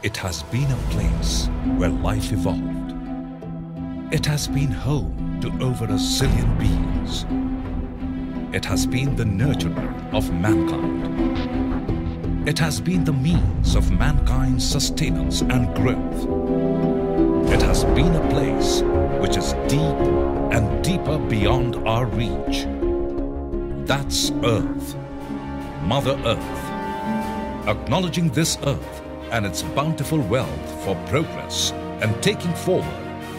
It has been a place where life evolved. It has been home to over a zillion beings. It has been the nurturer of mankind. It has been the means of mankind's sustenance and growth. It has been a place which is deep and deeper beyond our reach. That's Earth, Mother Earth. Acknowledging this Earth and its bountiful wealth for progress and taking forward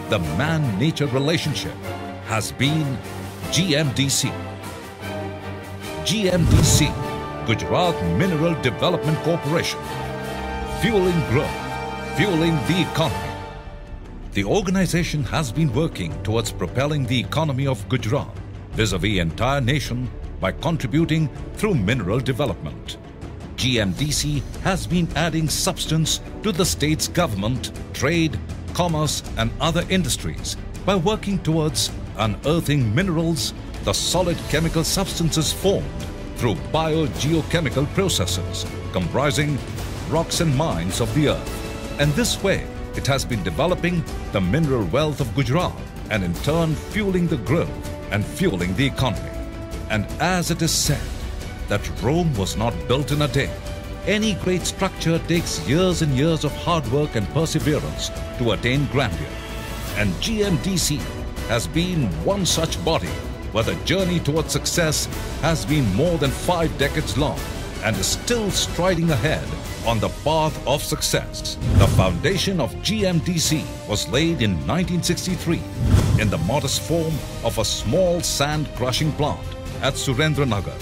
the man-nature relationship has been GMDC. GMDC, Gujarat Mineral Development Corporation, fueling growth, fueling the economy. The organization has been working towards propelling the economy of Gujarat vis-a-vis entire nation by contributing through mineral development. GMDC has been adding substance to the state's government, trade, commerce and other industries by working towards unearthing minerals, the solid chemical substances formed through biogeochemical processes comprising rocks and mines of the earth. And this way, it has been developing the mineral wealth of Gujarat and in turn fueling the growth and fueling the economy. And as it is said, that Rome was not built in a day. Any great structure takes years and years of hard work and perseverance to attain grandeur. And GMDC has been one such body where the journey towards success has been more than 5 decades long and is still striding ahead on the path of success. The foundation of GMDC was laid in 1963 in the modest form of a small sand crushing plant at Surendranagar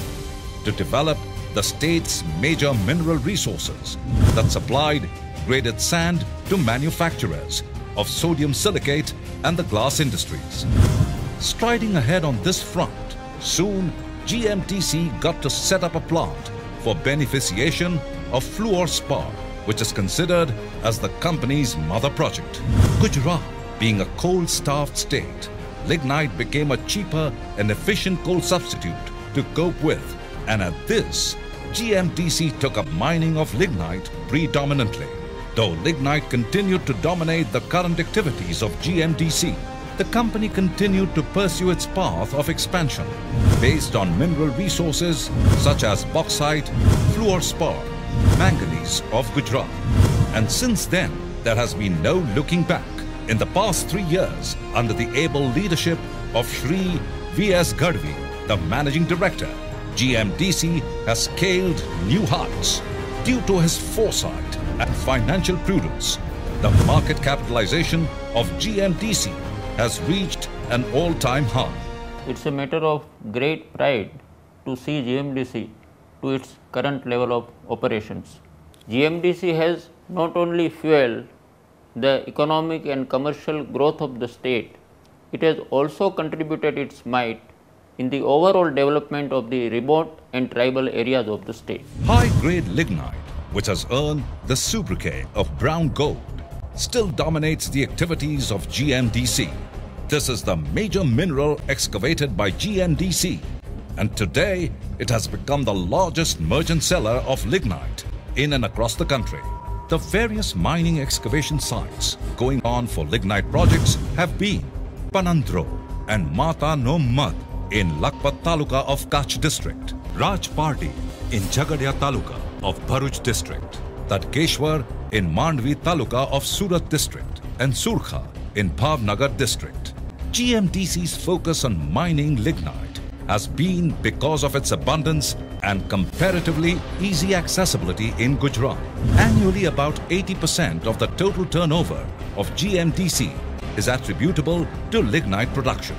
to develop the state's major mineral resources that supplied graded sand to manufacturers of sodium silicate and the glass industries. Striding ahead on this front, soon GMDC got to set up a plant for beneficiation of fluorspar, which is considered as the company's mother project. Gujarat being a coal-starved state, lignite became a cheaper and efficient coal substitute to cope with, and at this, GMDC took up mining of lignite predominantly. Though lignite continued to dominate the current activities of GMDC, the company continued to pursue its path of expansion based on mineral resources such as bauxite, fluorspar, manganese of Gujarat. And since then, there has been no looking back. In the past 3 years, under the able leadership of Shri V.S. Gadvi, the Managing Director, GMDC has scaled new heights. Due to his foresight and financial prudence, the market capitalization of GMDC has reached an all-time high. It's a matter of great pride to see GMDC to its current level of operations. GMDC has not only fueled the economic and commercial growth of the state, it has also contributed its might in the overall development of the remote and tribal areas of the state. High-grade lignite, which has earned the sobriquet of brown gold, still dominates the activities of GMDC. This is the major mineral excavated by GMDC, and today it has become the largest merchant seller of lignite in and across the country. The various mining excavation sites going on for lignite projects have been Panandro and Mata No Mad in Lakpat Taluka of Kutch district, Rajpardi in Jagadia Taluka of Bharuch district, Tadkeshwar in Mandvi Taluka of Surat district, and Surkha in Bhavnagar district. GMDC's focus on mining lignite has been because of its abundance and comparatively easy accessibility in Gujarat. Annually, about 80% of the total turnover of GMDC is attributable to lignite production.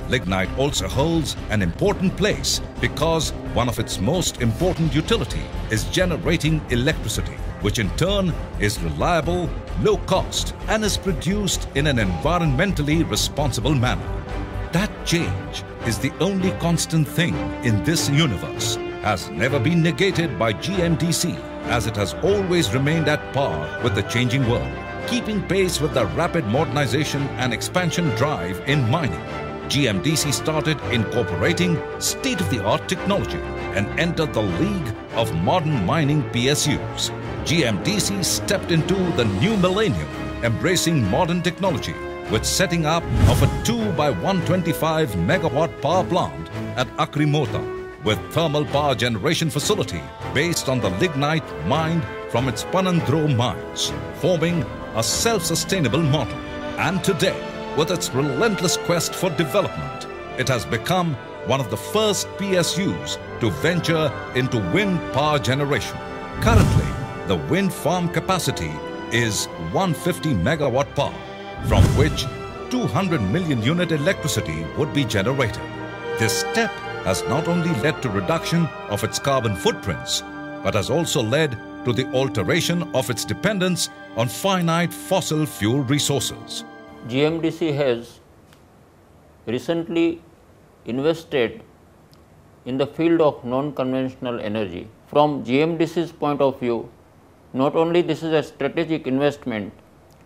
Lignite also holds an important place because one of its most important utility is generating electricity, which in turn is reliable, low cost, and is produced in an environmentally responsible manner. That change is the only constant thing in this universe, has never been negated by GMDC, as it has always remained at par with the changing world, keeping pace with the rapid modernization and expansion drive in mining. GMDC started incorporating state-of-the-art technology and entered the league of modern mining PSUs. GMDC stepped into the new millennium, embracing modern technology with setting up of a 2 by 125 megawatt power plant at Akrimota with thermal power generation facility based on the lignite mined from its Panandro mines, forming a self-sustainable model. And today, with its relentless quest for development, it has become one of the first PSUs to venture into wind power generation. Currently, the wind farm capacity is 150 megawatt power, from which 200 million unit electricity would be generated. This step has not only led to reduction of its carbon footprints, but has also led to the alteration of its dependence on finite fossil fuel resources. GMDC has recently invested in the field of non-conventional energy. From GMDC's point of view, not only this is a strategic investment,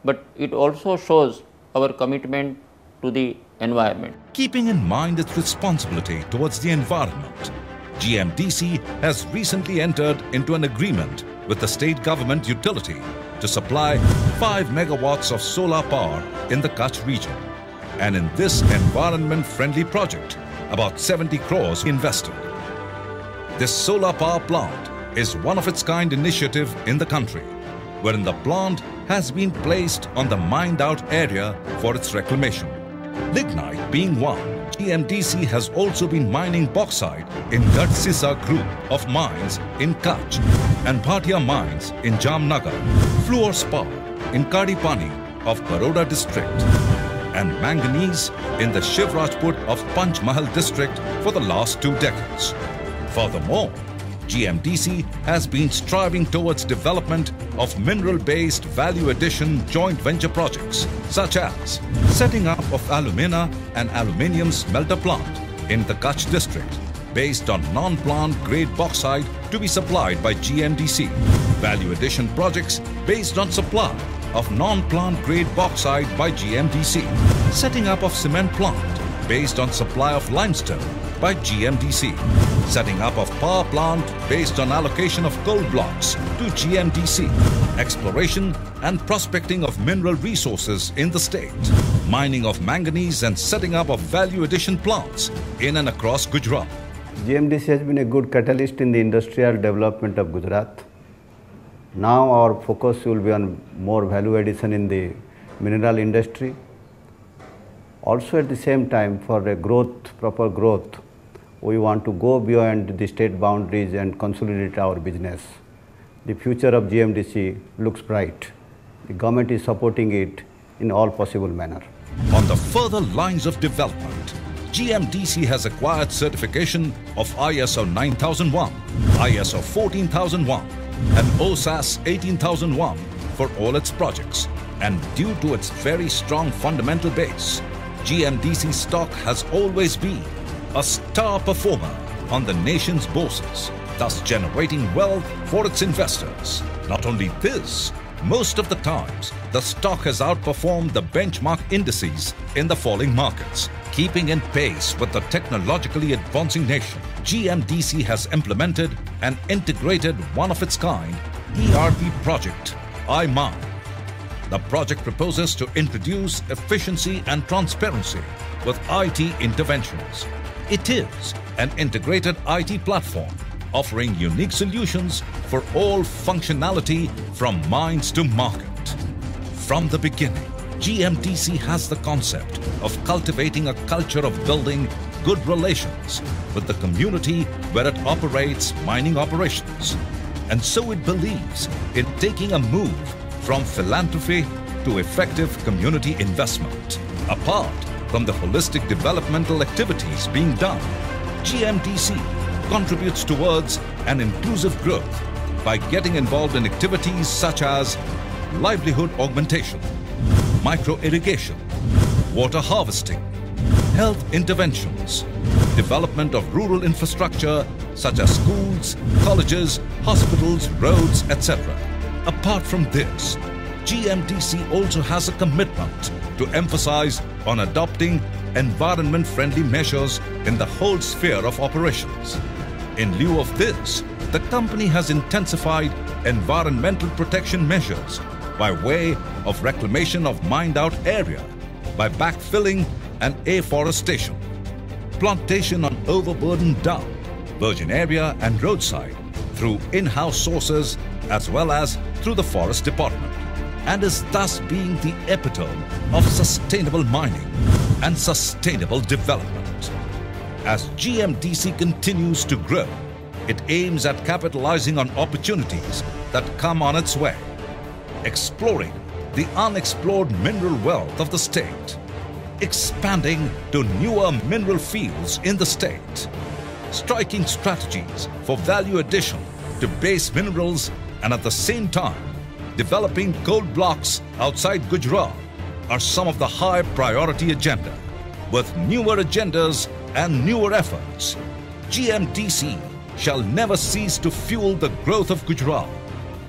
but it also shows our commitment to the environment. Keeping in mind its responsibility towards the environment, GMDC has recently entered into an agreement with the state government utility to supply 5 megawatts of solar power in the Kutch region. And in this environment-friendly project, about 70 crores invested. This solar power plant is one of its kind initiative in the country, wherein the plant has been placed on the mined out area for its reclamation. Lignite being one, GMDC has also been mining bauxite in Gadsisa group of mines in Kutch and Bhatia mines in Jamnagar, fluorspar in Kadipani of Baroda district, and manganese in the Shivrajpur of Panchmahal district for the last 2 decades. Furthermore, GMDC has been striving towards development of mineral-based value addition joint venture projects, such as setting up of alumina and aluminium smelter plant in the Kutch district based on non-plant grade bauxite to be supplied by GMDC, value addition projects based on supply of non-plant grade bauxite by GMDC, setting up of cement plant based on supply of limestone by GMDC, setting up of power plant based on allocation of coal blocks to GMDC, exploration and prospecting of mineral resources in the state, mining of manganese and setting up of value addition plants in and across Gujarat. GMDC has been a good catalyst in the industrial development of Gujarat. Now our focus will be on more value addition in the mineral industry. Also at the same time, for a proper growth, we want to go beyond the state boundaries and consolidate our business. The future of GMDC looks bright. The government is supporting it in all possible manner. On the further lines of development, GMDC has acquired certification of ISO 9001, ISO 14001 and OSAS 18001 for all its projects. And due to its very strong fundamental base, GMDC stock has always been a star performer on the nation's bourses, thus generating wealth for its investors. Not only this, most of the times, the stock has outperformed the benchmark indices in the falling markets. Keeping in pace with the technologically advancing nation, GMDC has implemented and integrated one-of-its-kind ERP project, iMine. The project proposes to introduce efficiency and transparency with IT interventions. It is an integrated IT platform offering unique solutions for all functionality from mines to market. From the beginning, GMDC has the concept of cultivating a culture of building good relations with the community where it operates mining operations. And so it believes in taking a move from philanthropy to effective community investment. Apart from the holistic developmental activities being done, GMDC contributes towards an inclusive growth by getting involved in activities such as livelihood augmentation, micro-irrigation, water harvesting, health interventions, development of rural infrastructure such as schools, colleges, hospitals, roads, etc. Apart from this, GMDC also has a commitment to emphasize on adopting environment-friendly measures in the whole sphere of operations. In lieu of this, the company has intensified environmental protection measures by way of reclamation of mined-out area, by backfilling and afforestation, plantation on overburdened down, virgin area and roadside through in-house sources as well as through the forest department, and is thus being the epitome of sustainable mining and sustainable development. As GMDC continues to grow, it aims at capitalizing on opportunities that come on its way, exploring the unexplored mineral wealth of the state, expanding to newer mineral fields in the state, striking strategies for value addition to base minerals, and at the same time developing gold blocks outside Gujarat are some of the high priority agenda. With newer agendas and newer efforts, GMDC shall never cease to fuel the growth of Gujarat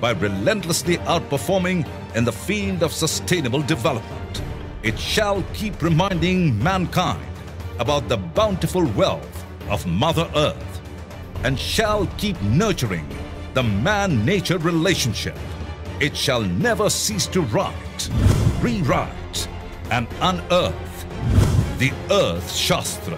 by relentlessly outperforming in the field of sustainable development. It shall keep reminding mankind about the bountiful wealth of Mother Earth and shall keep nurturing the man-nature relationship. It shall never cease to write, rewrite and unearth the Earth Shastra.